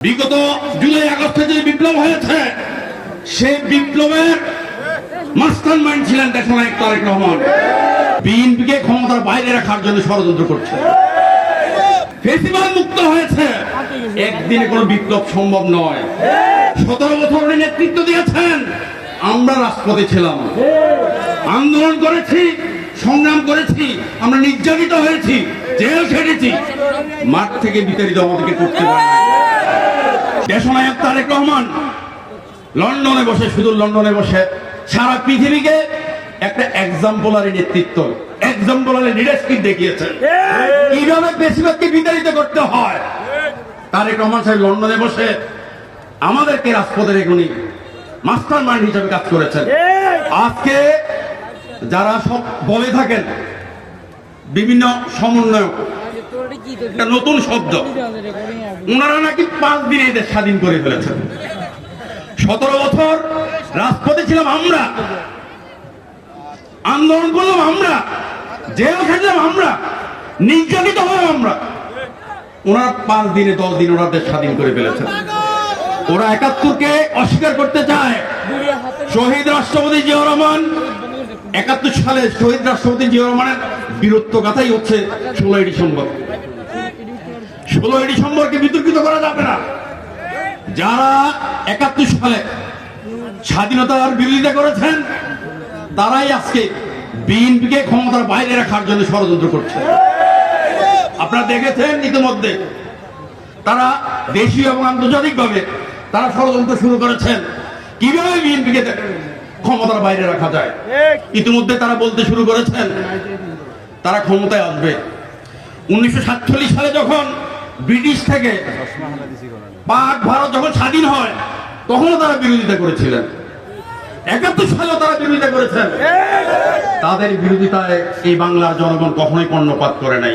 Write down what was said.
বিগত জুলাই আগস্টে যে বিপ্লব হয়েছে সেই বিপ্লবের মাস্টারমাইন্ড ছিলেন দেশনায়ক তারেক রহমান। বিএনপিকে ক্ষমতার বাইরে রাখার জন্য ষড়যন্ত্র করছে। ফেসিবাদ মুক্ত হয়েছে, একদিনে কোনো বিপ্লব সম্ভব নয়। 17 বছর উনি নেতৃত্ব দিয়েছেন, আমরা রাজপথে ছিলাম, আন্দোলন করেছি, সংগ্রাম করেছি, আমরা নির্যাতিত হয়েছি, জেল খেটেছি, মাঠ থেকে বিতাড়িত আমাদেরকে করতে পারে। দেশনায়ক তারেক রহমান লন্ডনে বসে, শুধু লন্ডনে বসে সারা পৃথিবীকে একটা এক্সাম্পলারি নেতৃত্ব, এক্সাম্পলারি লিডারশিপ দেখিয়েছেন কিভাবে বেশিরভাগকে বিতাড়িত করতে হয়। তারেক রহমান সাহেব লন্ডনে বসে আমাদেরকে রাজপথে রেখে উনি মাস্টার মাইন্ড হিসেবে কাজ করেছেন। আজকে যারা সব বলে থাকেন বিভিন্ন সমন্বয়ক, একটা নতুন শব্দ, ওনারা নাকি 5 দিনে এদের স্বাধীন করে ফেলেছেন। 17 বছর রাজপথে ছিলাম আমরা, আন্দোলন করলাম আমরা, জেল খেটলাম আমরা, নির্যাতিত হলাম আমরা। ওনারা 5 দিনে 10 দিন ওনাদের স্বাধীন করে ফেলেছেন। ওরা 71কে অস্বীকার করতে চায়। শহীদ রাষ্ট্রপতি জিয়াউর রহমান 71 সালে শহীদ রাষ্ট্রপতি জিয়াউর রহমানের বীরত্ব গাথাই হচ্ছে 16ই ডিসেম্বর। 16ই ডিসেম্বরকে বিতর্কিত করা যাবে না। যারা 71 সালে স্বাধীনতার বিরোধিতা করেছেন তারাই আজকে বিএনপিকে ক্ষমতার বাইরে রাখার জন্য ষড়যন্ত্র করছে। আপনারা দেখেছেন ইতিমধ্যে তারা দেশীয় এবং আন্তর্জাতিকভাবে তারা ষড়যন্ত্র শুরু করেছেন কিভাবে বিএনপিকে ক্ষমতার বাইরে রাখা যায়। ইতিমধ্যে তারা বলতে শুরু করেছেন তারা ক্ষমতায় আসবে। 1947 সালে যখন ব্রিটিশ থেকে পাক ভারত যখন স্বাধীন হয় তখনও তারা বিরোধিতা করেছিলেন। 71 সালেও তারা বিরোধিতা করেছেন। তাদের বিরোধিতায় এই বাংলার জনগণ কখনোই কর্ণপাত করে নাই।